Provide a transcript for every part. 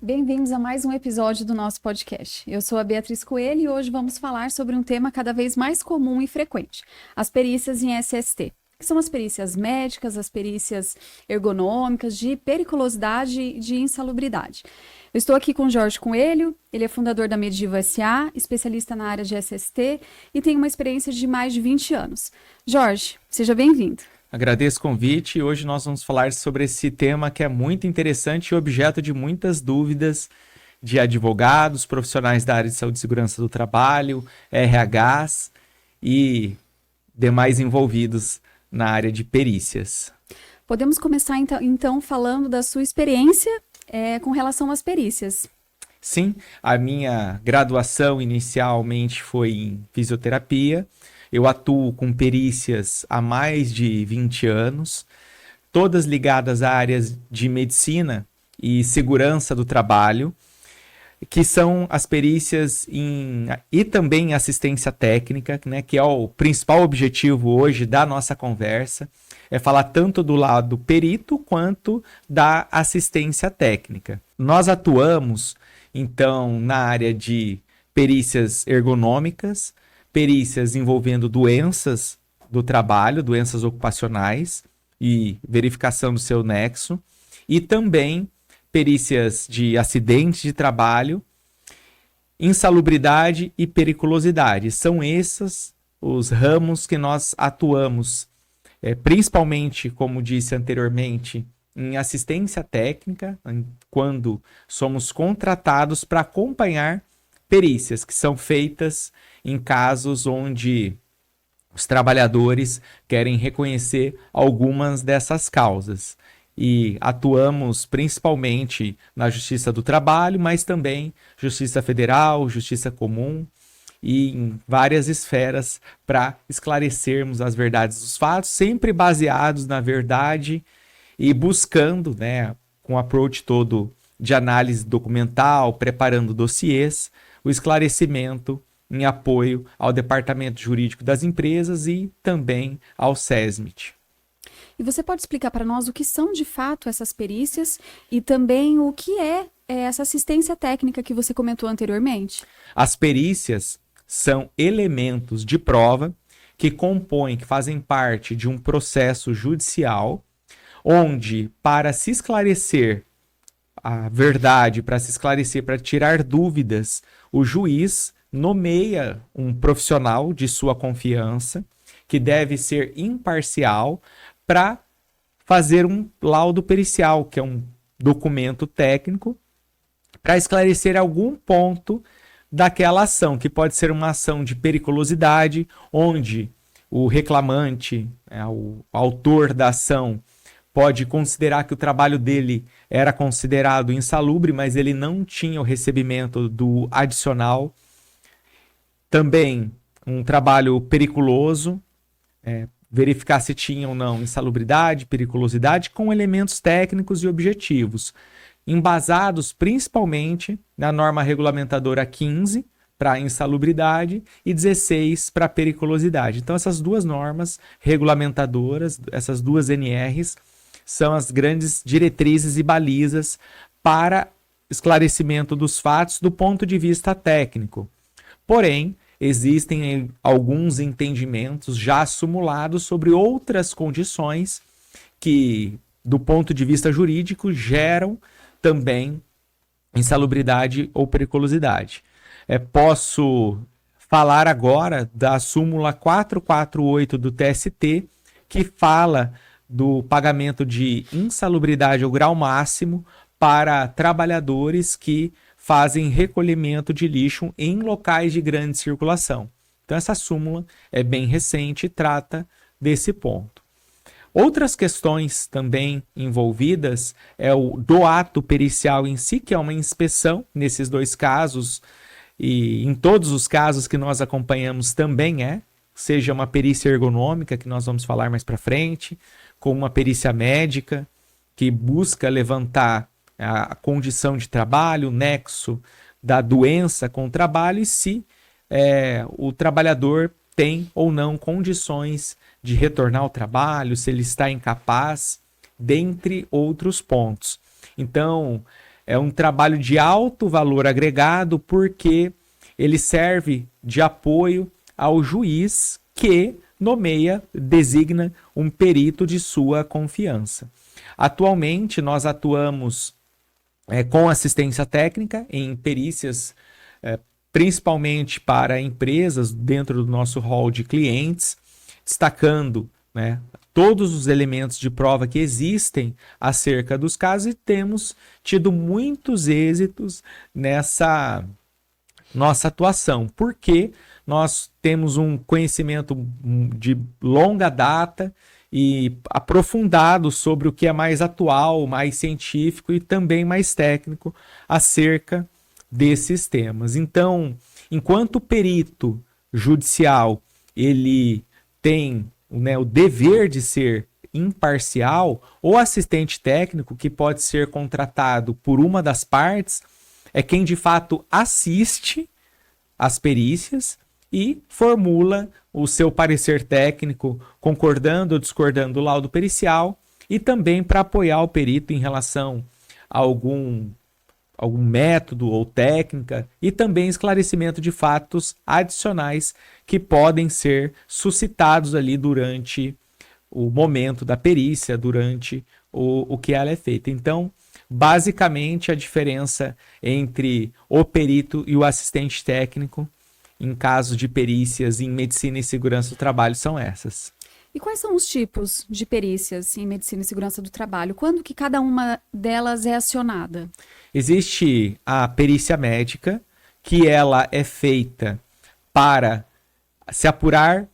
Bem-vindos a mais um episódio do nosso podcast. Eu sou a Beatriz Coelho e hoje vamos falar sobre um tema cada vez mais comum e frequente: as perícias em SST, que são as perícias médicas, as perícias ergonômicas, de periculosidade e de insalubridade. Eu estou aqui com o Jorge Coelho, ele é fundador da Medivo SA, especialista na área de SST e tem uma experiência de mais de 20 anos. Jorge, seja bem-vindo. Agradeço o convite e hoje nós vamos falar sobre esse tema que é muito interessante e objeto de muitas dúvidas de advogados, profissionais da área de saúde e segurança do trabalho, RHs e demais envolvidos na área de perícias. Podemos começar então falando da sua experiência com relação às perícias. Sim, a minha graduação inicialmente foi em fisioterapia. Eu atuo com perícias há mais de 20 anos, todas ligadas a áreas de medicina e segurança do trabalho, que são as perícias e também assistência técnica, né, que é o principal objetivo hoje da nossa conversa, é falar tanto do lado perito quanto da assistência técnica. Nós atuamos, então, na área de perícias ergonômicas, perícias envolvendo doenças do trabalho, doenças ocupacionais e verificação do seu nexo, e também perícias de acidentes de trabalho, insalubridade e periculosidade. São esses os ramos que nós atuamos, principalmente, como disse anteriormente, em assistência técnica, quando somos contratados para acompanhar perícias que são feitas em casos onde os trabalhadores querem reconhecer algumas dessas causas. E atuamos principalmente na Justiça do Trabalho, mas também Justiça Federal, Justiça Comum e em várias esferas para esclarecermos as verdades dos fatos, sempre baseados na verdade e buscando, né, com o approach todo de análise documental, preparando dossiês, o esclarecimento em apoio ao Departamento Jurídico das Empresas e também ao SESMIT. E você pode explicar para nós o que são de fato essas perícias e também o que é essa assistência técnica que você comentou anteriormente? As perícias são elementos de prova que compõem, que fazem parte de um processo judicial, onde, para se esclarecer a verdade, para se esclarecer, para tirar dúvidas, o juiz nomeia um profissional de sua confiança, que deve ser imparcial, para fazer um laudo pericial, que é um documento técnico, para esclarecer algum ponto daquela ação, que pode ser uma ação de periculosidade, onde o reclamante, o autor da ação, pode considerar que o trabalho dele era considerado insalubre, mas ele não tinha o recebimento do adicional. Também um trabalho periculoso, verificar se tinha ou não insalubridade, periculosidade, com elementos técnicos e objetivos, embasados principalmente na norma regulamentadora 15 para insalubridade e 16 para periculosidade. Então, essas duas normas regulamentadoras, essas duas NRs, são as grandes diretrizes e balizas para esclarecimento dos fatos do ponto de vista técnico. Porém, existem alguns entendimentos já sumulados sobre outras condições que, do ponto de vista jurídico, geram também insalubridade ou periculosidade. Posso falar agora da súmula 448 do TST, que fala do pagamento de insalubridade ao grau máximo para trabalhadores que fazem recolhimento de lixo em locais de grande circulação. Então, essa súmula é bem recente e trata desse ponto. Outras questões também envolvidas é o do ato pericial em si, que é uma inspeção, nesses dois casos, e em todos os casos que nós acompanhamos também seja uma perícia ergonômica, que nós vamos falar mais para frente, como uma perícia médica, que busca levantar a condição de trabalho, o nexo da doença com o trabalho e se o trabalhador tem ou não condições de retornar ao trabalho, se ele está incapaz, dentre outros pontos. Então, é um trabalho de alto valor agregado porque ele serve de apoio ao juiz que nomeia, designa um perito de sua confiança. Atualmente, nós atuamos com assistência técnica em perícias, principalmente para empresas dentro do nosso hall de clientes, destacando, né, todos os elementos de prova que existem acerca dos casos e temos tido muitos êxitos nessa nossa atuação, porque nós temos um conhecimento de longa data e aprofundado sobre o que é mais atual, mais científico e também mais técnico acerca desses temas. Então, enquanto o perito judicial ele tem, né, o dever de ser imparcial, o assistente técnico, que pode ser contratado por uma das partes, é quem de fato assiste às perícias e formula o seu parecer técnico, concordando ou discordando do laudo pericial, e também para apoiar o perito em relação a algum método ou técnica, e também esclarecimento de fatos adicionais que podem ser suscitados ali durante o momento da perícia, durante o que ela é feita. Então, basicamente, a diferença entre o perito e o assistente técnico em caso de perícias em medicina e segurança do trabalho são essas. E quais são os tipos de perícias em medicina e segurança do trabalho? Quando que cada uma delas é acionada? Existe a perícia médica, que ela é feita para se apurar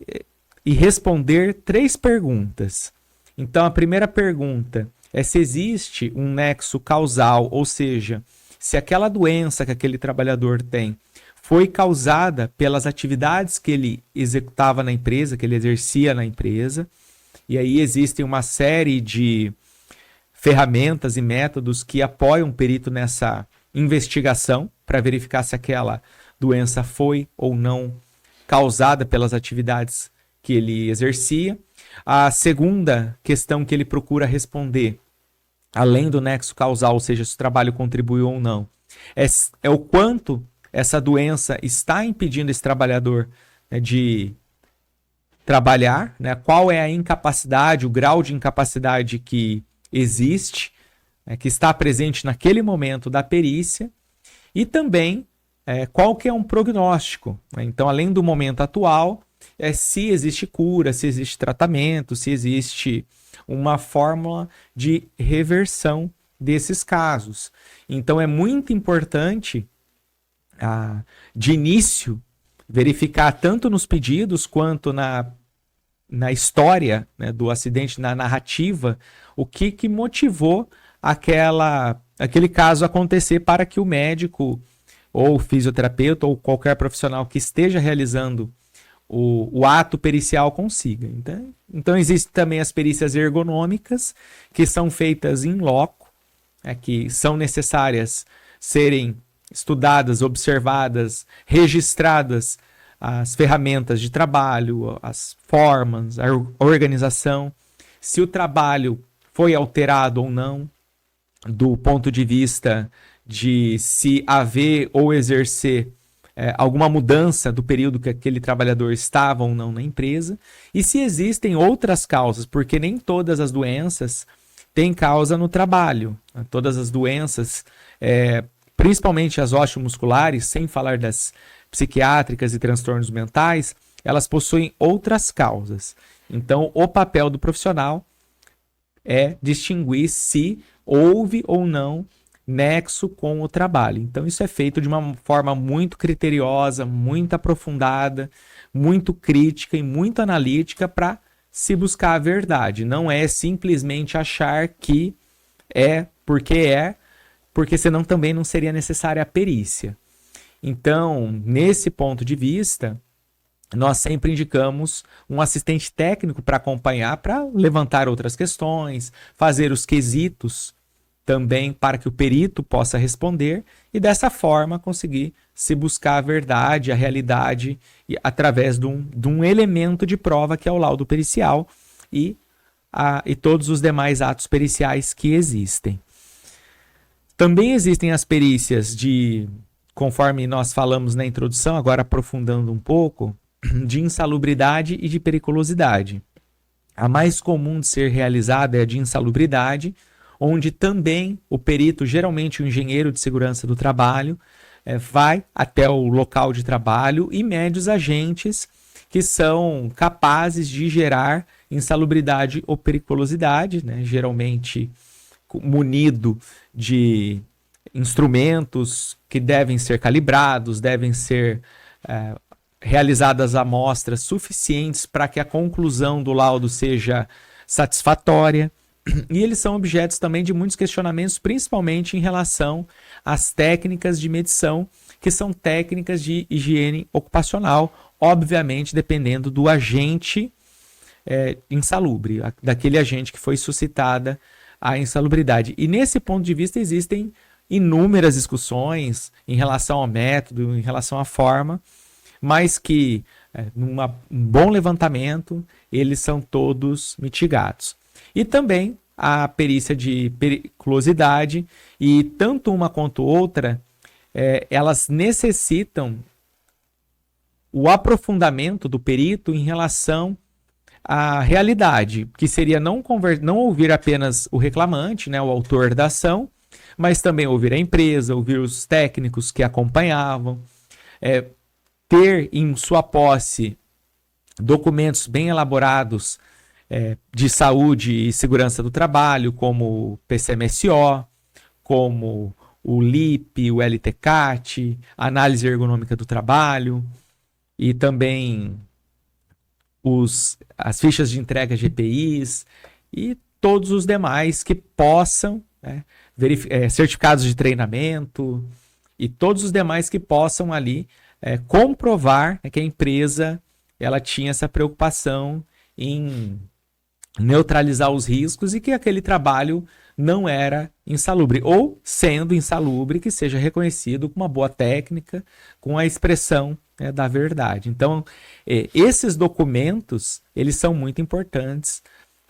e responder 3 perguntas. Então, a primeira pergunta é se existe um nexo causal, ou seja, se aquela doença que aquele trabalhador tem foi causada pelas atividades que ele executava na empresa, que ele exercia na empresa. E aí existem uma série de ferramentas e métodos que apoiam o perito nessa investigação para verificar se aquela doença foi ou não causada pelas atividades que ele exercia. A segunda questão que ele procura responder, além do nexo causal, ou seja, se o trabalho contribuiu ou não, é o quanto essa doença está impedindo esse trabalhador, né, de trabalhar, né? Qual é a incapacidade, o grau de incapacidade que existe, né, que está presente naquele momento da perícia, e também qual que é um prognóstico, né? Então, além do momento atual, se existe cura, se existe tratamento, se existe uma fórmula de reversão desses casos. Então, é muito importante de início, verificar tanto nos pedidos quanto na história, né, do acidente, na narrativa, o que motivou aquele caso acontecer para que o médico ou fisioterapeuta ou qualquer profissional que esteja realizando o ato pericial consiga. Então existem também as perícias ergonômicas, que são feitas in loco, que são necessárias serem estudadas, observadas, registradas as ferramentas de trabalho, as formas, a organização, se o trabalho foi alterado ou não, do ponto de vista de se haver ou exercer alguma mudança do período que aquele trabalhador estava ou não na empresa, e se existem outras causas, porque nem todas as doenças têm causa no trabalho. Todas as doenças, principalmente as osteomusculares, sem falar das psiquiátricas e transtornos mentais, elas possuem outras causas. Então, o papel do profissional é distinguir se houve ou não nexo com o trabalho. Então, isso é feito de uma forma muito criteriosa, muito aprofundada, muito crítica e muito analítica para se buscar a verdade. Não é simplesmente achar que porque senão também não seria necessária a perícia. Então, nesse ponto de vista, nós sempre indicamos um assistente técnico para acompanhar, para levantar outras questões, fazer os quesitos também para que o perito possa responder e dessa forma conseguir se buscar a verdade, a realidade, através de um elemento de prova que é o laudo pericial e todos os demais atos periciais que existem. Também existem as perícias conforme nós falamos na introdução, agora aprofundando um pouco, de insalubridade e de periculosidade. A mais comum de ser realizada é a de insalubridade, onde também o perito, geralmente o engenheiro de segurança do trabalho, vai até o local de trabalho e mede os agentes que são capazes de gerar insalubridade ou periculosidade, né? Geralmente munido de instrumentos que devem ser calibrados, devem ser realizadas amostras suficientes para que a conclusão do laudo seja satisfatória. E eles são objetos também de muitos questionamentos, principalmente em relação às técnicas de medição, que são técnicas de higiene ocupacional, obviamente dependendo do agente insalubre, daquele agente que foi suscitada a insalubridade. E nesse ponto de vista existem inúmeras discussões em relação ao método, em relação à forma, mas que, num bom levantamento, eles são todos mitigados. E também a perícia de periculosidade, e tanto uma quanto outra, elas necessitam o aprofundamento do perito em relação à realidade, que seria não ouvir apenas o reclamante, né, o autor da ação, mas também ouvir a empresa, ouvir os técnicos que acompanhavam, ter em sua posse documentos bem elaborados de saúde e segurança do trabalho, como o PCMSO, como o LIP, o LTCAT, análise ergonômica do trabalho, e também as fichas de entrega GPIs e todos os demais que possam, certificados de treinamento e todos os demais que possam ali comprovar que a empresa ela tinha essa preocupação em neutralizar os riscos e que aquele trabalho não era insalubre, ou sendo insalubre, que seja reconhecido com uma boa técnica, com a expressão da verdade. Então, esses documentos, eles são muito importantes,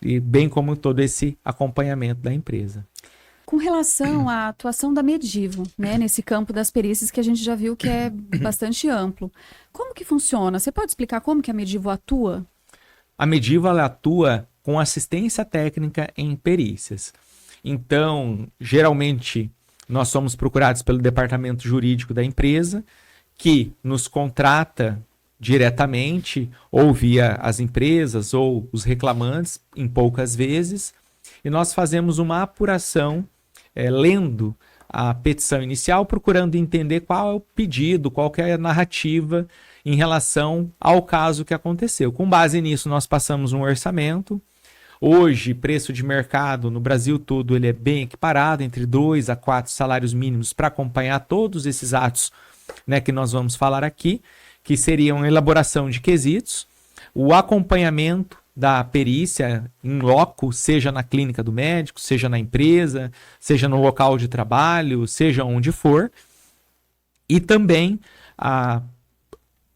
e bem como todo esse acompanhamento da empresa. Com relação à atuação da Medivo, né, nesse campo das perícias que a gente já viu que é bastante amplo, como que funciona? Você pode explicar como que a Medivo atua? A Medivo ela atua com assistência técnica em perícias. Então, geralmente, nós somos procurados pelo departamento jurídico da empresa, que nos contrata diretamente, ou via as empresas, ou os reclamantes, em poucas vezes, e nós fazemos uma apuração, lendo a petição inicial, procurando entender qual é o pedido, qual que é a narrativa em relação ao caso que aconteceu. Com base nisso, nós passamos um orçamento. Hoje, preço de mercado no Brasil todo, ele é bem equiparado, entre 2 a 4 salários mínimos para acompanhar todos esses atos, né, que nós vamos falar aqui, que seriam elaboração de quesitos, o acompanhamento da perícia em loco, seja na clínica do médico, seja na empresa, seja no local de trabalho, seja onde for, e também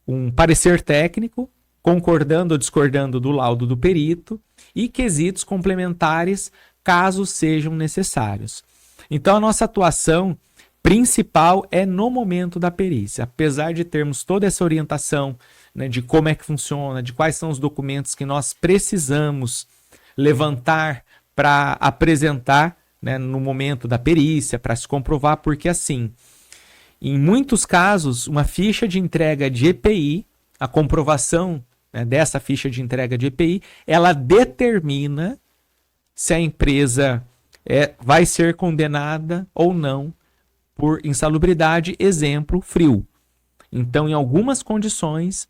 um parecer técnico, concordando ou discordando do laudo do perito, e quesitos complementares, caso sejam necessários. Então, a nossa atuação principal é no momento da perícia. Apesar de termos toda essa orientação, né, de como é que funciona, de quais são os documentos que nós precisamos levantar para apresentar, né, no momento da perícia, para se comprovar, porque assim, em muitos casos, uma ficha de entrega de EPI, a comprovação, né, dessa ficha de entrega de EPI, ela determina se a empresa vai ser condenada ou não por insalubridade, exemplo, frio. Então, em algumas condições,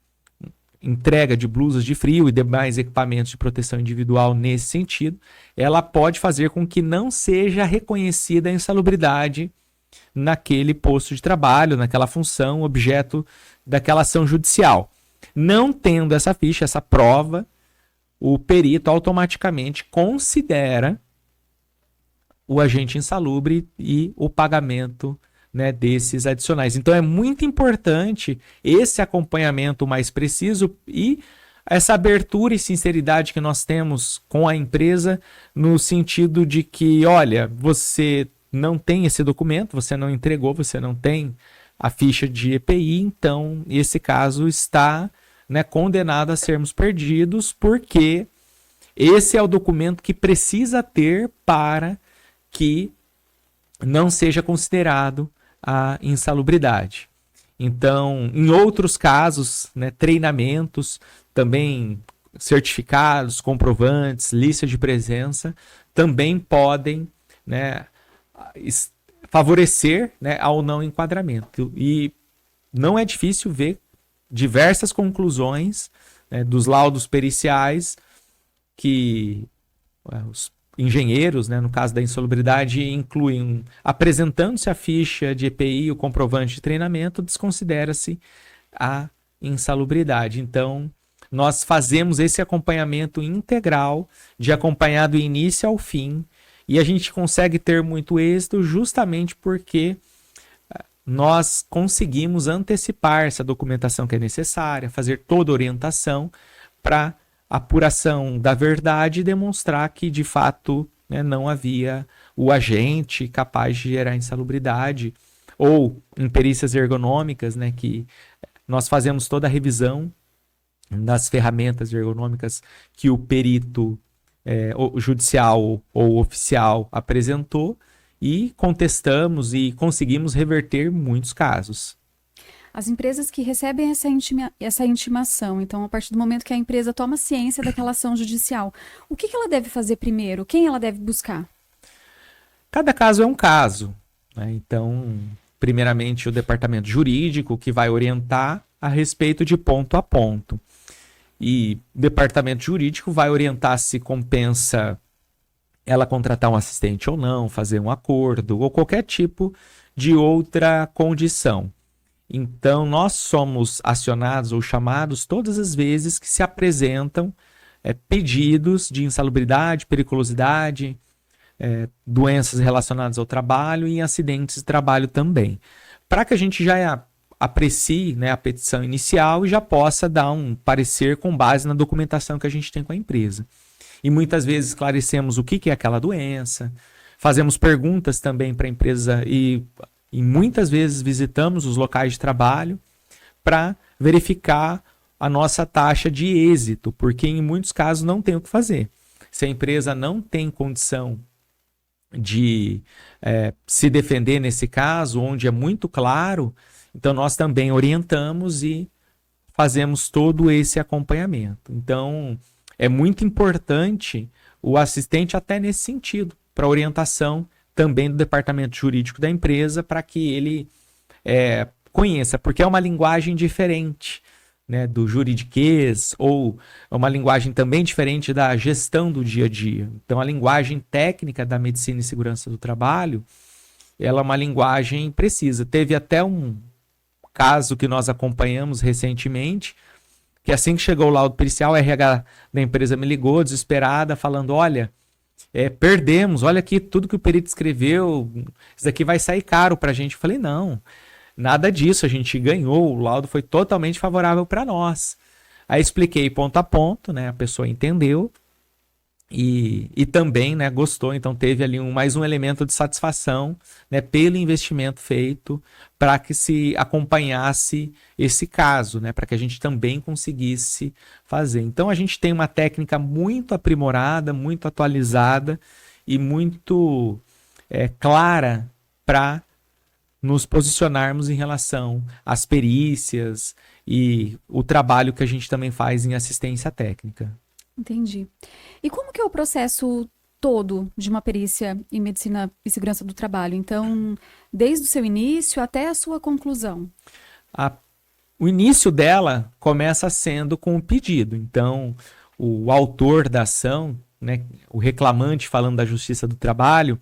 entrega de blusas de frio e demais equipamentos de proteção individual nesse sentido, ela pode fazer com que não seja reconhecida a insalubridade naquele posto de trabalho, naquela função, objeto daquela ação judicial. Não tendo essa ficha, essa prova, o perito automaticamente considera o agente insalubre e o pagamento, né, desses adicionais. Então é muito importante esse acompanhamento mais preciso e essa abertura e sinceridade que nós temos com a empresa, no sentido de que, olha, você não tem esse documento, você não entregou, você não tem a ficha de EPI, então esse caso está, né, condenado a sermos perdidos, porque esse é o documento que precisa ter para que não seja considerado a insalubridade. Então, em outros casos, né, treinamentos, também certificados, comprovantes, lista de presença, também podem, né, favorecer, né, ao não enquadramento. E não é difícil ver diversas conclusões, né, dos laudos periciais que os engenheiros, né, no caso da insalubridade, incluem, apresentando-se a ficha de EPI, o comprovante de treinamento, desconsidera-se a insalubridade. Então, nós fazemos esse acompanhamento integral, de acompanhar do início ao fim, e a gente consegue ter muito êxito justamente porque nós conseguimos antecipar essa documentação que é necessária, fazer toda a orientação para apuração da verdade e demonstrar que, de fato, né, não havia o agente capaz de gerar insalubridade, ou em perícias ergonômicas, né, que nós fazemos toda a revisão das ferramentas ergonômicas que o perito o judicial ou oficial apresentou, e contestamos e conseguimos reverter muitos casos. As empresas que recebem essa intimação, então, a partir do momento que a empresa toma ciência daquela ação judicial, o que ela deve fazer primeiro? Quem ela deve buscar? Cada caso é um caso, né? Então, primeiramente, o departamento jurídico, que vai orientar a respeito de ponto a ponto. E o departamento jurídico vai orientar se compensa ela contratar um assistente ou não, fazer um acordo, ou qualquer tipo de outra condição. Então, nós somos acionados ou chamados todas as vezes que se apresentam pedidos de insalubridade, periculosidade, doenças relacionadas ao trabalho e acidentes de trabalho também. Para que a gente já aprecie, né, a petição inicial e já possa dar um parecer com base na documentação que a gente tem com a empresa. E muitas vezes esclarecemos o que é aquela doença, fazemos perguntas também para a empresa e muitas vezes visitamos os locais de trabalho para verificar a nossa taxa de êxito, porque em muitos casos não tem o que fazer. Se a empresa não tem condição de se defender nesse caso, onde é muito claro, então nós também orientamos e fazemos todo esse acompanhamento. Então, é muito importante o assistente até nesse sentido, para orientação também do departamento jurídico da empresa, para que ele conheça, porque é uma linguagem diferente, né, do juridiquês, ou é uma linguagem também diferente da gestão do dia a dia. Então, a linguagem técnica da medicina e segurança do trabalho, ela é uma linguagem precisa. Teve até um caso que nós acompanhamos recentemente, que assim que chegou o laudo pericial, a RH da empresa me ligou desesperada, falando, olha, perdemos, olha aqui tudo que o perito escreveu, isso daqui vai sair caro para a gente. Eu falei, não, nada disso, a gente ganhou, o laudo foi totalmente favorável para nós. Aí expliquei ponto a ponto, né, a pessoa entendeu e também, né, gostou, então teve ali mais um elemento de satisfação, né, pelo investimento feito para que se acompanhasse esse caso, né, para que a gente também conseguisse fazer. Então a gente tem uma técnica muito aprimorada, muito atualizada e muito clara para nos posicionarmos em relação às perícias e o trabalho que a gente também faz em assistência técnica. Entendi. E como que é o processo todo de uma perícia em medicina e segurança do trabalho? Então, desde o seu início até a sua conclusão. O início dela começa sendo com o pedido. Então, o autor da ação, né, o reclamante, falando da Justiça do Trabalho,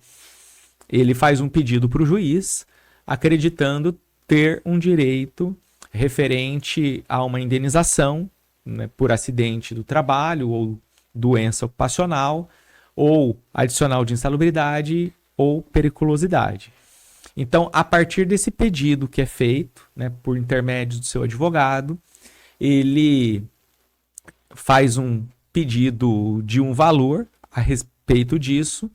ele faz um pedido para o juiz, acreditando ter um direito referente a uma indenização, né, por acidente do trabalho ou doença ocupacional, ou adicional de insalubridade ou periculosidade. Então, a partir desse pedido que é feito, né, por intermédio do seu advogado, ele faz um pedido de um valor a respeito disso,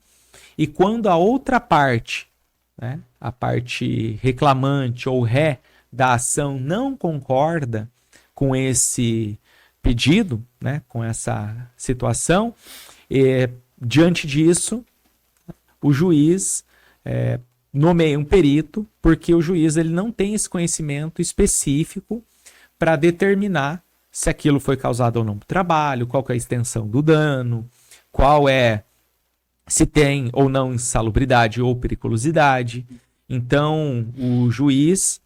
e quando a outra parte né, a parte reclamante ou ré da ação não concorda com esse pedido, né, com essa situação, diante disso, o juiz nomeia um perito, porque o juiz ele não tem esse conhecimento específico para determinar se aquilo foi causado ou não por trabalho, qual que é a extensão do dano, se tem ou não insalubridade ou periculosidade. Então, o juiz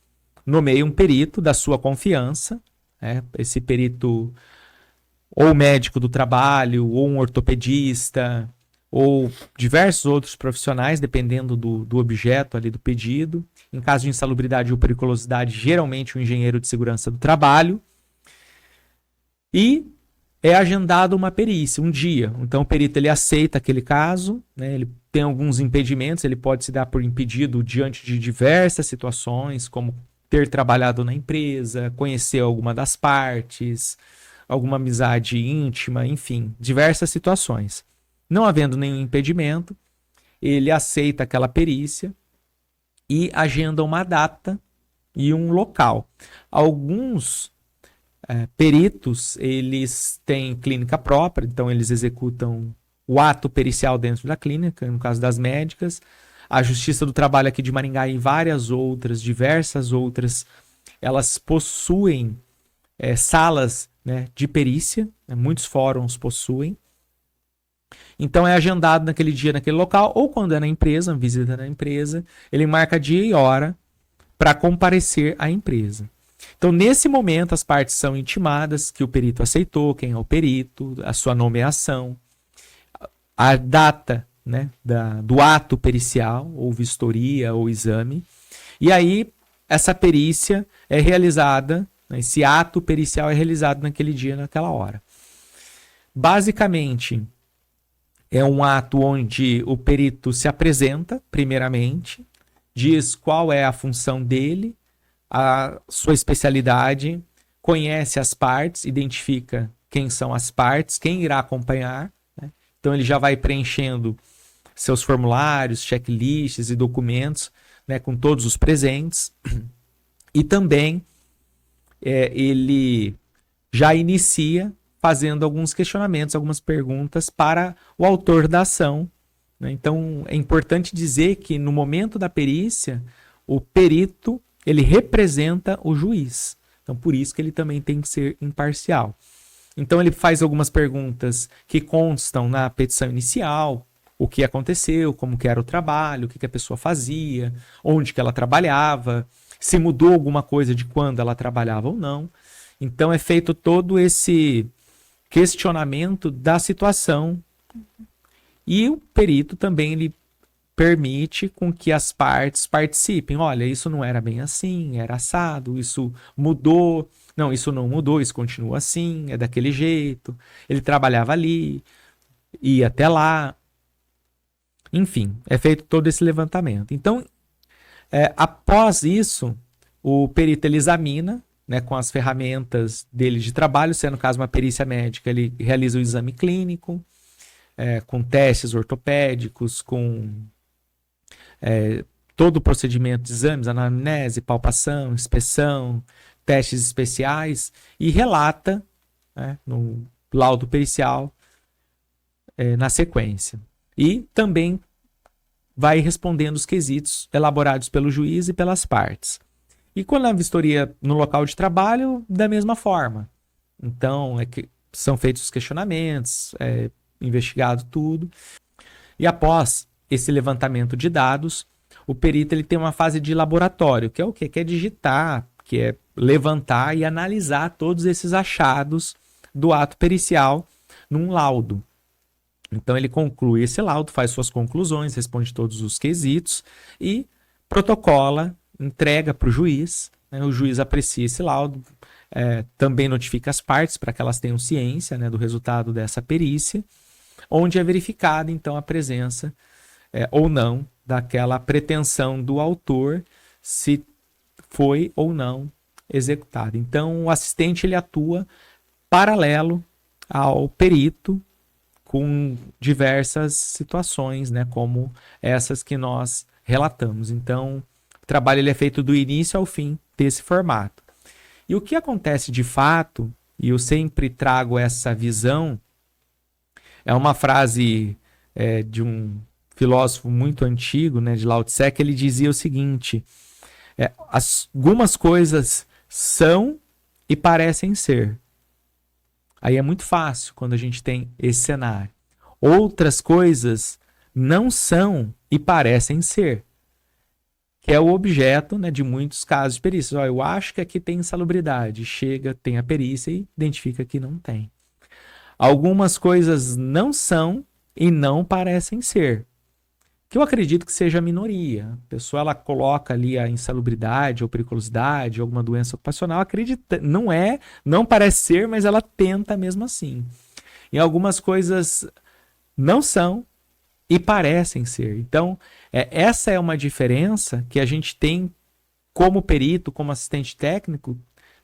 nomeia um perito da sua confiança, né? Esse perito ou médico do trabalho, ou um ortopedista, ou diversos outros profissionais, dependendo do objeto ali do pedido. Em caso de insalubridade ou periculosidade, geralmente um engenheiro de segurança do trabalho. E é agendado uma perícia, um dia. Então o perito ele aceita aquele caso, né? Ele tem alguns impedimentos, ele pode se dar por impedido diante de diversas situações, como ter trabalhado na empresa, conhecer alguma das partes, alguma amizade íntima, enfim, diversas situações. Não havendo nenhum impedimento, ele aceita aquela perícia e agenda uma data e um local. Alguns peritos, eles têm clínica própria, então eles executam o ato pericial dentro da clínica, no caso das médicas. A Justiça do Trabalho aqui de Maringá e várias outras, diversas outras, elas possuem salas, né, de perícia, né, muitos fóruns possuem. Então é agendado naquele dia, naquele local, ou quando é na empresa, visita na empresa, ele marca dia e hora para comparecer à empresa. Então, nesse momento, as partes são intimadas que o perito aceitou, quem é o perito, a sua nomeação, a data, né, do ato pericial, ou vistoria, ou exame. E aí, essa perícia é realizada, né, esse ato pericial é realizado naquele dia, naquela hora. Basicamente, é um ato onde o perito se apresenta, primeiramente, diz qual é a função dele, a sua especialidade, conhece as partes, identifica quem são as partes, quem irá acompanhar, né? Então ele já vai preenchendo seus formulários, checklists e documentos, né, com todos os presentes. E também ele já inicia fazendo alguns questionamentos, algumas perguntas para o autor da ação, né? Então é importante dizer que no momento da perícia, o perito ele representa o juiz. Então, por isso que ele também tem que ser imparcial. Então, ele faz algumas perguntas que constam na petição inicial, o que aconteceu, como que era o trabalho, o que a pessoa fazia, onde que ela trabalhava, se mudou alguma coisa de quando ela trabalhava ou não. Então, é feito todo esse questionamento da situação. E o perito também, ele permite com que as partes participem. Olha, isso não era bem assim, era assado, isso mudou. Não, isso não mudou, isso continua assim, é daquele jeito. Ele trabalhava ali, ia até lá. Enfim, é feito todo esse levantamento. Então, após isso, o perito ele examina, né, com as ferramentas dele de trabalho, sendo no caso uma perícia médica, ele realiza o exame clínico, com testes ortopédicos, com todo o procedimento de exames, anamnese, palpação, inspeção, testes especiais, e relata, né, no laudo pericial na sequência. E também vai respondendo os quesitos elaborados pelo juiz e pelas partes. E quando a vistoria no local de trabalho, da mesma forma. Então, são feitos os questionamentos, investigado tudo. E após esse levantamento de dados, o perito ele tem uma fase de laboratório, que é o quê? Que é digitar, que é levantar e analisar todos esses achados do ato pericial num laudo. Então ele conclui esse laudo, faz suas conclusões, responde todos os quesitos e protocola, entrega para o juiz, né? O juiz aprecia esse laudo, também notifica as partes para que elas tenham ciência, né, do resultado dessa perícia, onde é verificada então a presença ou não daquela pretensão do autor, se foi ou não executado. Então o assistente ele atua paralelo ao perito com diversas situações, né, como essas que nós relatamos. Então, o trabalho ele é feito do início ao fim desse formato. E o que acontece de fato, e eu sempre trago essa visão, é uma frase de um filósofo muito antigo, né, de Lao Tse, que ele dizia o seguinte: algumas coisas são e parecem ser. Aí é muito fácil quando a gente tem esse cenário. Outras coisas não são e parecem ser, que é o objeto, né, de muitos casos de perícia. Eu acho que aqui tem insalubridade. Chega, tem a perícia e identifica que não tem. Algumas coisas não são e não parecem ser, que eu acredito que seja a minoria. A pessoa ela coloca ali a insalubridade ou periculosidade, alguma doença ocupacional, acredita, não parece ser, mas ela tenta mesmo assim. E algumas coisas não são e parecem ser. Então, essa é uma diferença que a gente tem como perito, como assistente técnico,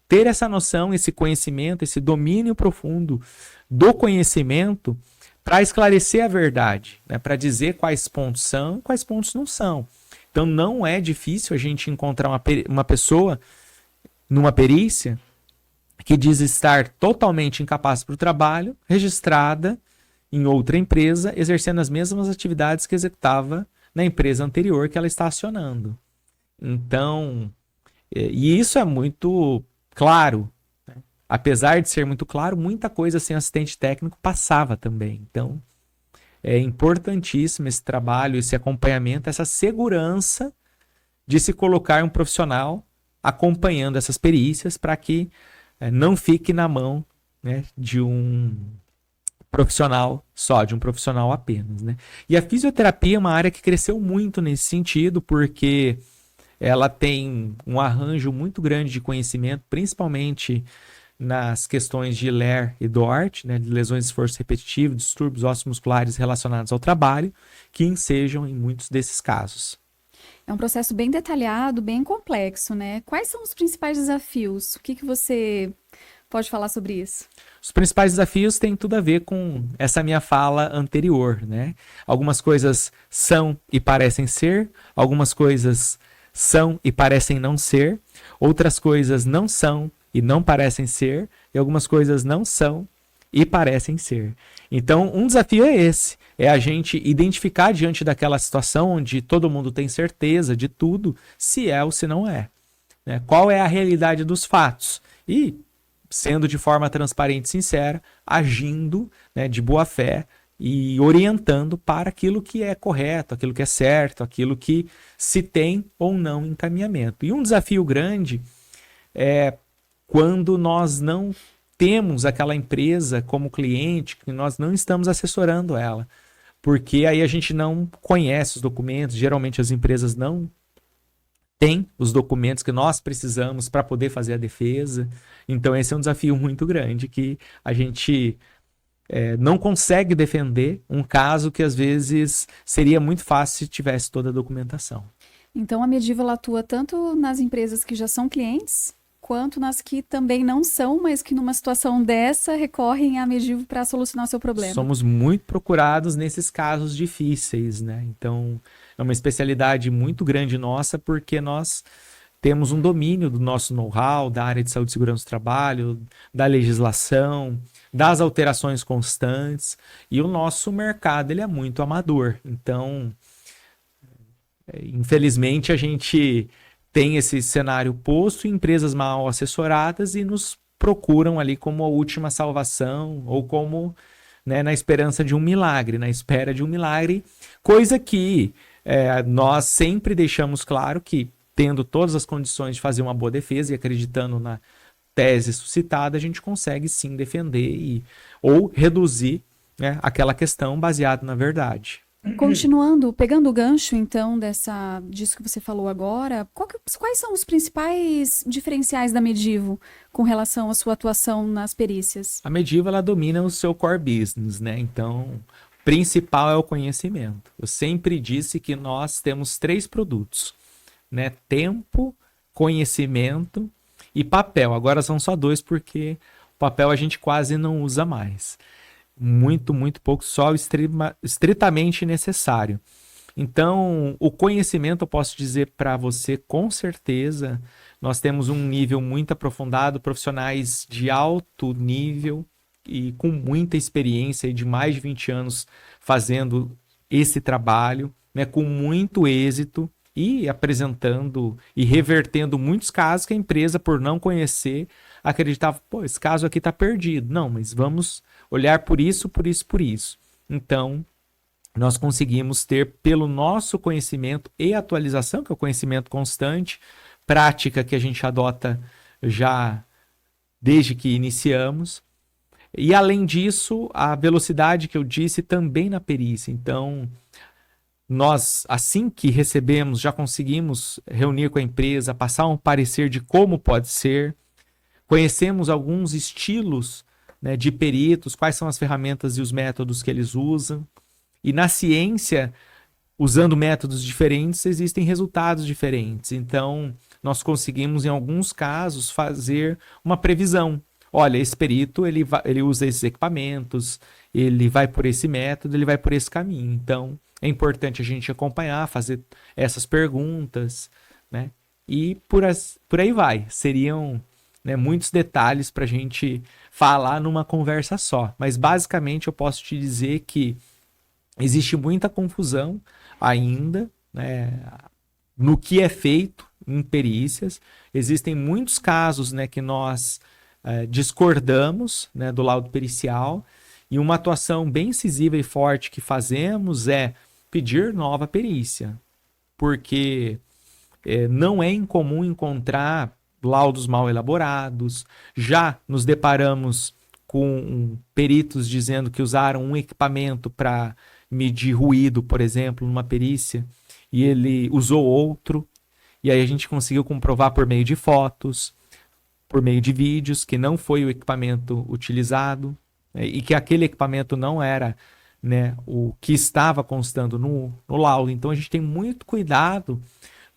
ter essa noção, esse conhecimento, esse domínio profundo do conhecimento para esclarecer a verdade, né? Para dizer quais pontos são e quais pontos não são. Então, não é difícil a gente encontrar uma pessoa numa perícia que diz estar totalmente incapaz para o trabalho, registrada em outra empresa, exercendo as mesmas atividades que executava na empresa anterior que ela está acionando. Então, e isso é muito claro, né? Apesar de ser muito claro, muita coisa sem assistente técnico passava também. Então, é importantíssimo esse trabalho, esse acompanhamento, essa segurança de se colocar um profissional acompanhando essas perícias para que não fique na mão, né, de um profissional só, de um profissional apenas, né? E a fisioterapia é uma área que cresceu muito nesse sentido, porque ela tem um arranjo muito grande de conhecimento, principalmente nas questões de LER e DORT, né, de lesões de esforço repetitivo, distúrbios musculares relacionados ao trabalho, que ensejam em muitos desses casos. É um processo bem detalhado, bem complexo, né? Quais são os principais desafios? O que você pode falar sobre isso? Os principais desafios têm tudo a ver com essa minha fala anterior, né? Algumas coisas são e parecem ser, algumas coisas são e parecem não ser, outras coisas não são e não parecem ser, e algumas coisas não são e parecem ser. Então, um desafio é esse, é a gente identificar diante daquela situação onde todo mundo tem certeza de tudo, se é ou se não é, né? Qual é a realidade dos fatos? E, sendo de forma transparente e sincera, agindo, né, de boa fé e orientando para aquilo que é correto, aquilo que é certo, aquilo que se tem ou não encaminhamento. E um desafio grande é quando nós não temos aquela empresa como cliente, que nós não estamos assessorando ela, porque aí a gente não conhece os documentos, geralmente as empresas não têm os documentos que nós precisamos para poder fazer a defesa. Então esse é um desafio muito grande, que a gente não consegue defender um caso que às vezes seria muito fácil se tivesse toda a documentação. Então a Medivo atua tanto nas empresas que já são clientes, quanto nas que também não são, mas que numa situação dessa recorrem à Medivo para solucionar o seu problema. Somos muito procurados nesses casos difíceis, né? Então, é uma especialidade muito grande nossa, porque nós temos um domínio do nosso know-how, da área de saúde e segurança do trabalho, da legislação, das alterações constantes, e o nosso mercado ele é muito amador. Então, infelizmente, a gente tem esse cenário posto, empresas mal assessoradas e nos procuram ali como a última salvação ou como, né, na esperança de um milagre, na espera de um milagre, coisa que nós sempre deixamos claro que, tendo todas as condições de fazer uma boa defesa e acreditando na tese suscitada, a gente consegue sim defender ou reduzir, né, aquela questão baseada na verdade. Continuando, pegando o gancho, então, disso que você falou agora, quais são os principais diferenciais da Medivo com relação à sua atuação nas perícias? A Medivo, ela domina o seu core business, né? Então, o principal é o conhecimento. Eu sempre disse que nós temos 3 produtos, né? Tempo, conhecimento e papel. Agora são só 2 porque o papel a gente quase não usa mais. Muito, muito pouco, só o estritamente necessário. Então, o conhecimento, eu posso dizer para você, com certeza, nós temos um nível muito aprofundado, profissionais de alto nível e com muita experiência de mais de 20 anos fazendo esse trabalho, né, com muito êxito e apresentando e revertendo muitos casos que a empresa, por não conhecer, acreditava, pô, esse caso aqui está perdido. Não, mas vamos olhar por isso, por isso, por isso. Então, nós conseguimos ter, pelo nosso conhecimento e atualização, que é o conhecimento constante, prática que a gente adota já desde que iniciamos, e além disso, a velocidade que eu disse também na perícia. Então, nós, assim que recebemos, já conseguimos reunir com a empresa, passar um parecer de como pode ser, conhecemos alguns estilos, né, de peritos, quais são as ferramentas e os métodos que eles usam. E na ciência, usando métodos diferentes, existem resultados diferentes. Então, nós conseguimos, em alguns casos, fazer uma previsão. Olha, esse perito, ele usa esses equipamentos, ele vai por esse método, ele vai por esse caminho. Então, é importante a gente acompanhar, fazer essas perguntas, né? E por aí vai. Seriam, né, muitos detalhes para a gente falar numa conversa só. Mas, basicamente, eu posso te dizer que existe muita confusão ainda, né, no que é feito em perícias. Existem muitos casos, né, que nós discordamos, né, do laudo pericial, e uma atuação bem incisiva e forte que fazemos é pedir nova perícia, porque não é incomum encontrar laudos mal elaborados. Já nos deparamos com peritos dizendo que usaram um equipamento para medir ruído, por exemplo, numa perícia, e ele usou outro, e aí a gente conseguiu comprovar por meio de fotos, por meio de vídeos, que não foi o equipamento utilizado, e que aquele equipamento não era, né, o que estava constando no laudo. Então a gente tem muito cuidado,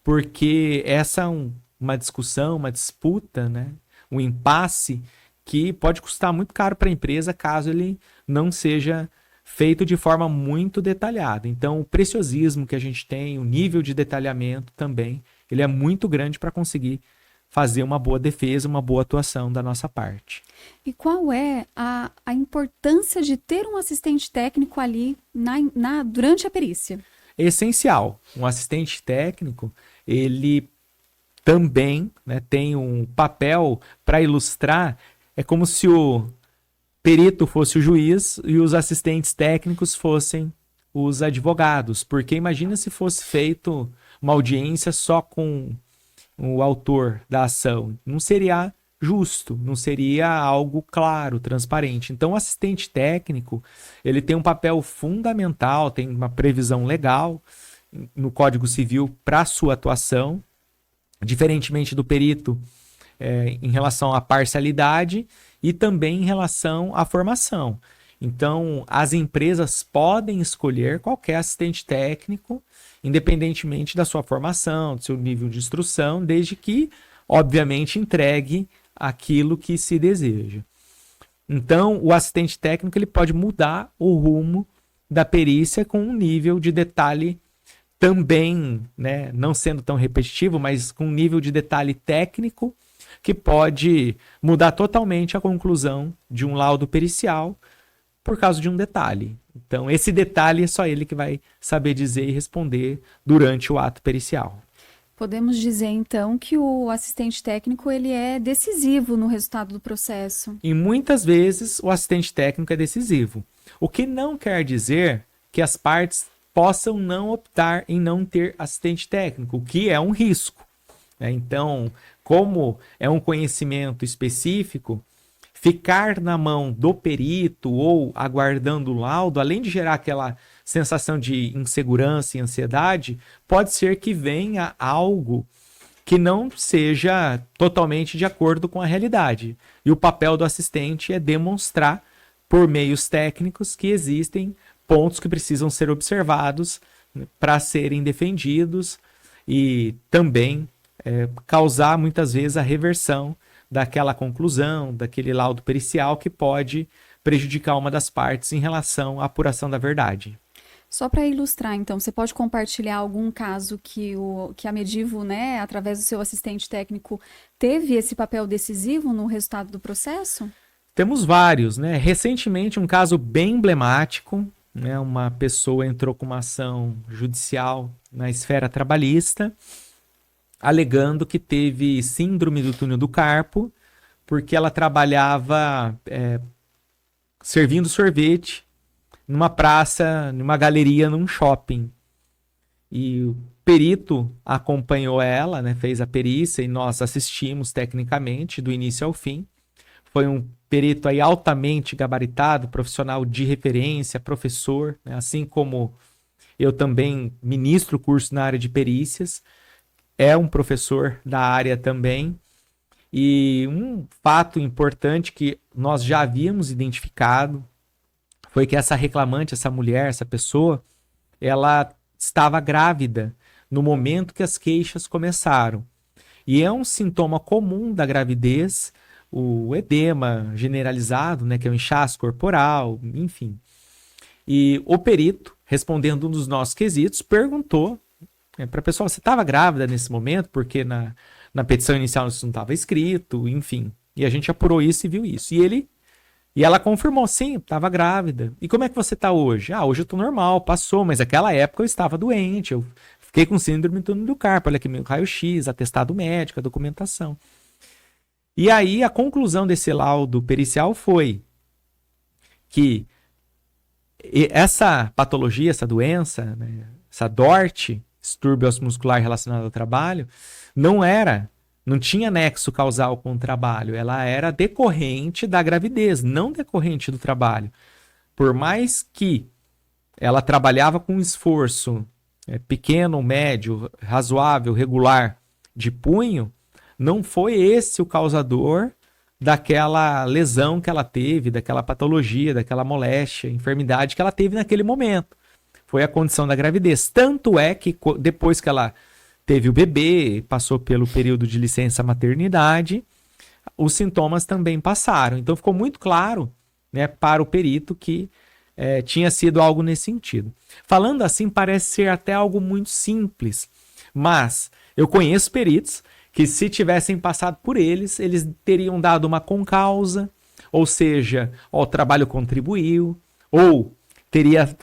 porque essa é uma discussão, uma disputa, né, um impasse que pode custar muito caro para a empresa caso ele não seja feito de forma muito detalhada. Então, o preciosismo que a gente tem, o nível de detalhamento também, ele é muito grande para conseguir fazer uma boa defesa, uma boa atuação da nossa parte. E qual é a importância de ter um assistente técnico ali durante a perícia? É essencial. Um assistente técnico, ele também, né, tem um papel para ilustrar. É como se o perito fosse o juiz e os assistentes técnicos fossem os advogados, porque imagina se fosse feito uma audiência só com o autor da ação. Não seria justo, não seria algo claro, transparente. Então, o assistente técnico, ele tem um papel fundamental, tem uma previsão legal no Código Civil para sua atuação, diferentemente do perito, em relação à parcialidade e também em relação à formação. Então, as empresas podem escolher qualquer assistente técnico, independentemente da sua formação, do seu nível de instrução, desde que, obviamente, entregue aquilo que se deseja. Então, o assistente técnico ele pode mudar o rumo da perícia com um nível de detalhe também, né, não sendo tão repetitivo, mas com um nível de detalhe técnico que pode mudar totalmente a conclusão de um laudo pericial por causa de um detalhe. Então, esse detalhe é só ele que vai saber dizer e responder durante o ato pericial. Podemos dizer, então, que o assistente técnico ele é decisivo no resultado do processo. E muitas vezes o assistente técnico é decisivo. O que não quer dizer que as partes possam não optar em não ter assistente técnico, o que é um risco, né? Então, como é um conhecimento específico, ficar na mão do perito ou aguardando o laudo, além de gerar aquela sensação de insegurança e ansiedade, pode ser que venha algo que não seja totalmente de acordo com a realidade. E o papel do assistente é demonstrar, por meios técnicos, que existem pontos que precisam ser observados para serem defendidos e também causar muitas vezes a reversão daquela conclusão, daquele laudo pericial que pode prejudicar uma das partes em relação à apuração da verdade. Só para ilustrar, então, você pode compartilhar algum caso que a Medivo, né, através do seu assistente técnico, teve esse papel decisivo no resultado do processo? Temos vários, né? Recentemente, um caso bem emblemático, né? Uma pessoa entrou com uma ação judicial na esfera trabalhista, alegando que teve síndrome do túnel do carpo, porque ela trabalhava servindo sorvete numa praça, numa galeria, num shopping. E o perito acompanhou ela, né? Fez a perícia e nós assistimos tecnicamente do início ao fim. Foi um perito aí altamente gabaritado, profissional de referência, professor, né? Assim como eu também ministro curso na área de perícias, é um professor da área também. E um fato importante que nós já havíamos identificado foi que essa reclamante, essa mulher, essa pessoa, ela estava grávida no momento que as queixas começaram. E é um sintoma comum da gravidez, o edema generalizado, né, que é o inchaço corporal, enfim. E o perito, respondendo um dos nossos quesitos, perguntou para a pessoa, você estava grávida nesse momento? Porque na petição inicial isso não estava escrito, enfim. E a gente apurou isso e viu isso. E ela confirmou, sim, estava grávida. E como é que você está hoje? Ah, hoje eu estou normal, passou, mas naquela época eu estava doente, eu fiquei com síndrome do túnel do carpo, olha aqui meu raio-x, atestado médico, a documentação. E aí a conclusão desse laudo pericial foi que essa patologia, essa doença, né, essa DORT, distúrbio muscular relacionado ao trabalho, não tinha nexo causal com o trabalho, ela era decorrente da gravidez, não decorrente do trabalho. Por mais que ela trabalhava com esforço pequeno, médio, razoável, regular de punho, não foi esse o causador daquela lesão que ela teve, daquela patologia, daquela moléstia, enfermidade que ela teve naquele momento. Foi a condição da gravidez. Tanto é que depois que ela teve o bebê, passou pelo período de licença maternidade, os sintomas também passaram. Então ficou muito claro, né, para o perito que tinha sido algo nesse sentido. Falando assim, parece ser até algo muito simples, mas eu conheço peritos que se tivessem passado por eles teriam dado uma concausa, ou seja, o trabalho contribuiu, ou teria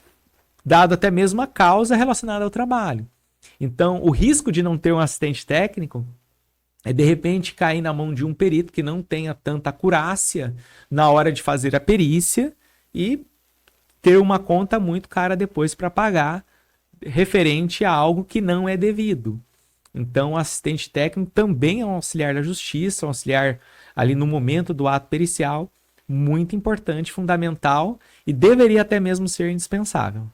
dado até mesmo a causa relacionada ao trabalho. Então, o risco de não ter um assistente técnico é, de repente, cair na mão de um perito que não tenha tanta acurácia na hora de fazer a perícia e ter uma conta muito cara depois para pagar referente a algo que não é devido. Então, o assistente técnico também é um auxiliar da justiça, um auxiliar ali no momento do ato pericial, muito importante, fundamental e deveria até mesmo ser indispensável.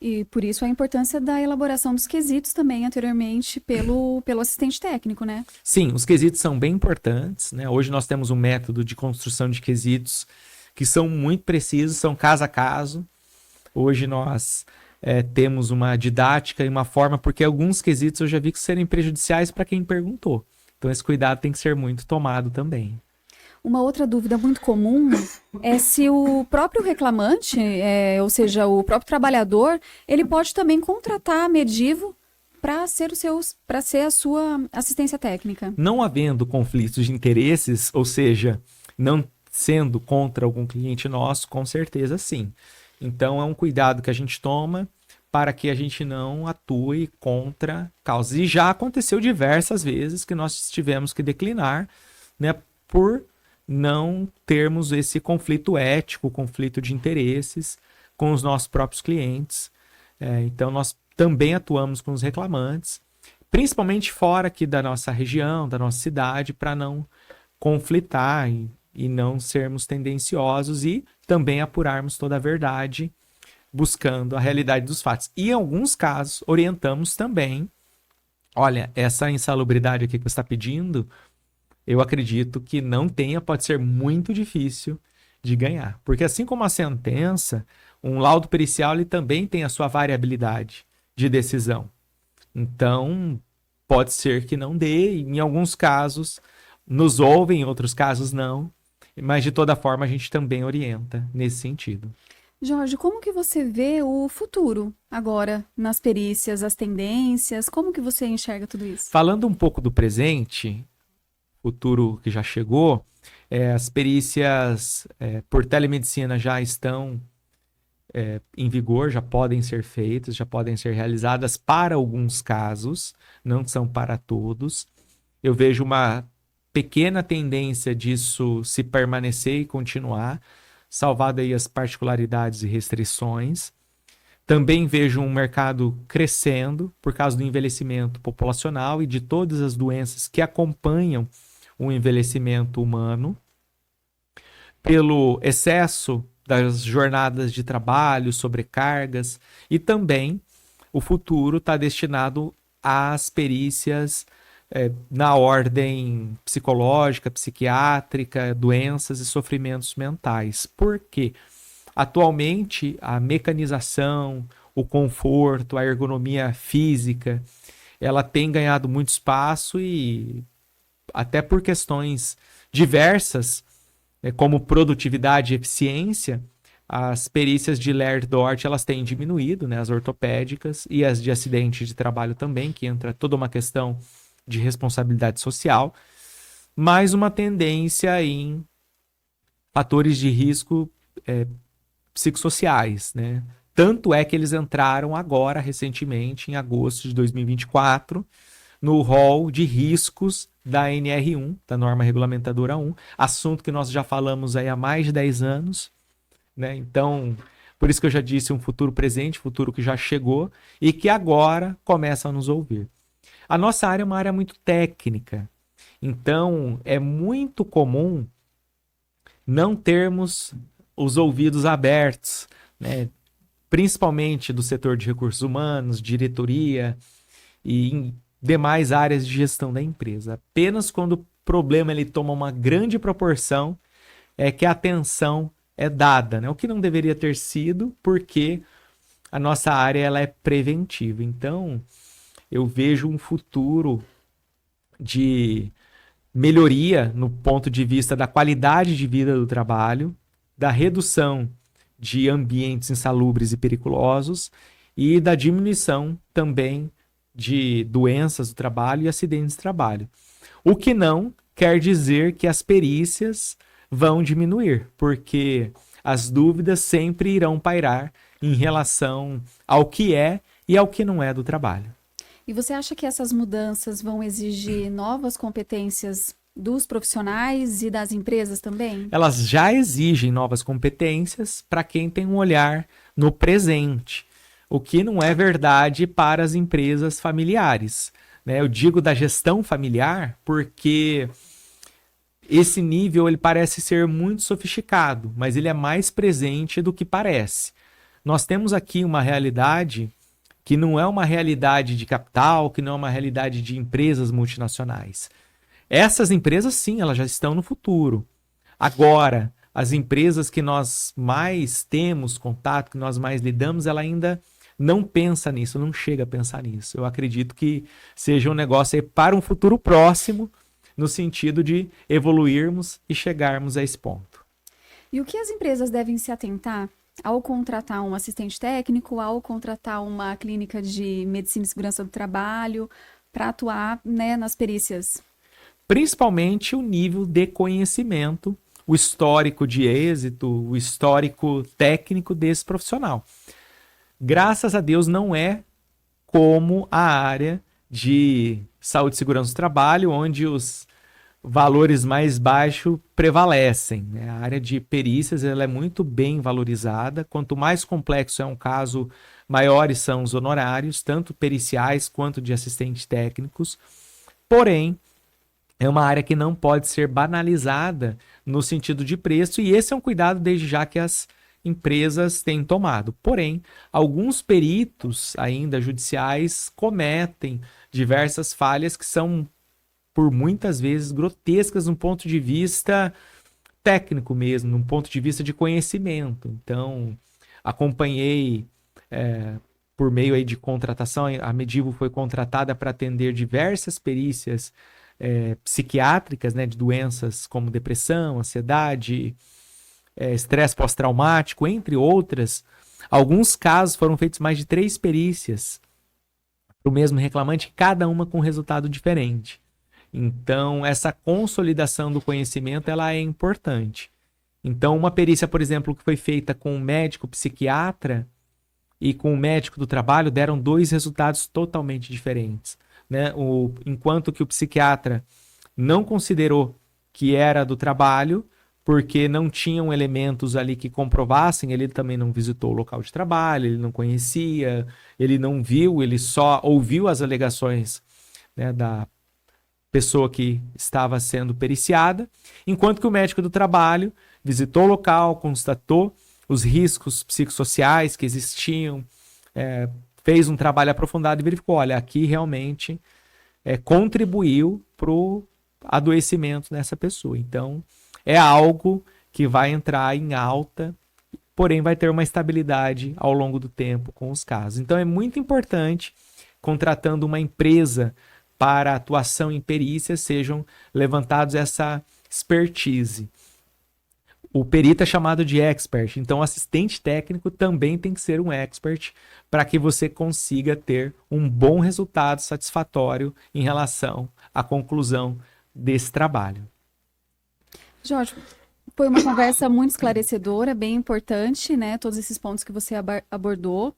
E por isso a importância da elaboração dos quesitos também anteriormente pelo assistente técnico, né? Sim, os quesitos são bem importantes, né? Hoje nós temos um método de construção de quesitos que são muito precisos, são caso a caso. Hoje nós temos uma didática e uma forma, porque alguns quesitos eu já vi que serem prejudiciais para quem perguntou. Então esse cuidado tem que ser muito tomado também. Uma outra dúvida muito comum é se o próprio reclamante, ou seja, o próprio trabalhador, ele pode também contratar a Medivo para ser a sua assistência técnica. Não havendo conflitos de interesses, ou seja, não sendo contra algum cliente nosso, com certeza sim. Então é um cuidado que a gente toma para que a gente não atue contra causas. E já aconteceu diversas vezes que nós tivemos que declinar, né, por não termos esse conflito ético, conflito de interesses com os nossos próprios clientes. Então, nós também atuamos com os reclamantes, principalmente fora aqui da nossa região, da nossa cidade, para não conflitar e não sermos tendenciosos e também apurarmos toda a verdade, buscando a realidade dos fatos. E, em alguns casos, orientamos também, olha, essa insalubridade aqui que você está pedindo, eu acredito que não tenha, pode ser muito difícil de ganhar. Porque assim como a sentença, um laudo pericial ele também tem a sua variabilidade de decisão. Então, pode ser que não dê, em alguns casos nos ouvem, em outros casos não. Mas de toda forma a gente também orienta nesse sentido. Jorge, como que você vê o futuro agora nas perícias, as tendências? Como que você enxerga tudo isso? Falando um pouco do presente, futuro que já chegou, as perícias por telemedicina já estão em vigor, já podem ser feitas, já podem ser realizadas para alguns casos, não são para todos. Eu vejo uma pequena tendência disso se permanecer e continuar, salvado aí as particularidades e restrições. Também vejo um mercado crescendo por causa do envelhecimento populacional e de todas as doenças que acompanham o envelhecimento humano, pelo excesso das jornadas de trabalho, sobrecargas, e também o futuro está destinado às perícias na ordem psicológica, psiquiátrica, doenças e sofrimentos mentais. Por quê? Atualmente, a mecanização, o conforto, a ergonomia física, ela tem ganhado muito espaço e até por questões diversas, como produtividade e eficiência, as perícias de Laird-Dort elas têm diminuído, né, as ortopédicas e as de acidente de trabalho também, que entra toda uma questão de responsabilidade social, mais uma tendência em fatores de risco psicossociais, né? Tanto é que eles entraram agora, recentemente, em agosto de 2024, no rol de riscos da NR1, da norma regulamentadora 1, assunto que nós já falamos aí há mais de 10 anos, né? Então, por isso que eu já disse um futuro presente, futuro que já chegou e que agora começa a nos ouvir. A nossa área é uma área muito técnica, então é muito comum não termos os ouvidos abertos, né? Principalmente do setor de recursos humanos, diretoria e em demais áreas de gestão da empresa. Apenas quando o problema ele toma uma grande proporção é que a atenção é dada, né? O que não deveria ter sido, porque a nossa área ela é preventiva. Então, eu vejo um futuro de melhoria no ponto de vista da qualidade de vida do trabalho, da redução de ambientes insalubres e periculosos e da diminuição também de doenças do trabalho e acidentes de trabalho. O que não quer dizer que as perícias vão diminuir, porque as dúvidas sempre irão pairar em relação ao que é e ao que não é do trabalho. E você acha que essas mudanças vão exigir novas competências dos profissionais e das empresas também? Elas já exigem novas competências para quem tem um olhar no presente, o que não é verdade para as empresas familiares, né? Eu digo da gestão familiar porque esse nível ele parece ser muito sofisticado, mas ele é mais presente do que parece. Nós temos aqui uma realidade que não é uma realidade de capital, que não é uma realidade de empresas multinacionais. Essas empresas, sim, elas já estão no futuro. Agora, as empresas que nós mais temos contato, que nós mais lidamos, ela ainda não pensa nisso, não chega a pensar nisso. Eu acredito que seja um negócio aí para um futuro próximo, no sentido de evoluirmos e chegarmos a esse ponto. E o que as empresas devem se atentar ao contratar um assistente técnico, ao contratar uma clínica de medicina e segurança do trabalho para atuar, né, nas perícias? Principalmente o nível de conhecimento, o histórico de êxito, o histórico técnico desse profissional. Graças a Deus não é como a área de saúde e segurança do trabalho, onde os valores mais baixos prevalecem. A área de perícias ela é muito bem valorizada. Quanto mais complexo é um caso, maiores são os honorários, tanto periciais quanto de assistentes técnicos. Porém, é uma área que não pode ser banalizada no sentido de preço, e esse é um cuidado desde já que as empresas têm tomado. Porém, alguns peritos ainda judiciais cometem diversas falhas que são por muitas vezes grotescas num ponto de vista técnico mesmo, num ponto de vista de conhecimento. Então, acompanhei por meio aí de contratação, a Medivo foi contratada para atender diversas perícias psiquiátricas, né, de doenças como depressão, ansiedade, estresse pós-traumático, entre outras. Alguns casos foram feitos mais de 3 perícias para o mesmo reclamante, cada uma com resultado diferente. Então, essa consolidação do conhecimento ela é importante. Então, uma perícia, por exemplo, que foi feita com um médico psiquiatra e com o médico do trabalho deram 2 resultados totalmente diferentes, né? Enquanto que o psiquiatra não considerou que era do trabalho, porque não tinham elementos ali que comprovassem, ele também não visitou o local de trabalho, ele não conhecia, ele não viu, ele só ouviu as alegações, né, da pessoa que estava sendo periciada, enquanto que o médico do trabalho visitou o local, constatou os riscos psicossociais que existiam, fez um trabalho aprofundado e verificou, olha, aqui realmente contribuiu para o adoecimento dessa pessoa. Então, é algo que vai entrar em alta, porém vai ter uma estabilidade ao longo do tempo com os casos. Então, é muito importante, contratando uma empresa para atuação em perícias, sejam levantados essa expertise. O perito é chamado de expert, então o assistente técnico também tem que ser um expert para que você consiga ter um bom resultado satisfatório em relação à conclusão desse trabalho. Jorge, foi uma conversa muito esclarecedora, bem importante, né? Todos esses pontos que você abordou.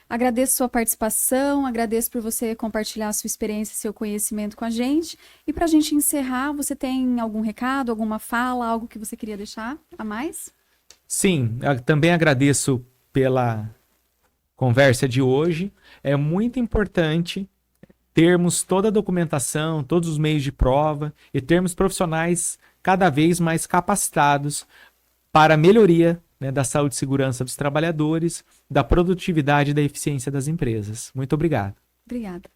Agradeço sua participação, agradeço por você compartilhar sua experiência, seu conhecimento com a gente. E para a gente encerrar, você tem algum recado, alguma fala, algo que você queria deixar a mais? Sim, eu também agradeço pela conversa de hoje. É muito importante termos toda a documentação, todos os meios de prova e termos profissionais cada vez mais capacitados para a melhoria, né, da saúde e segurança dos trabalhadores, da produtividade e da eficiência das empresas. Muito obrigado. Obrigada.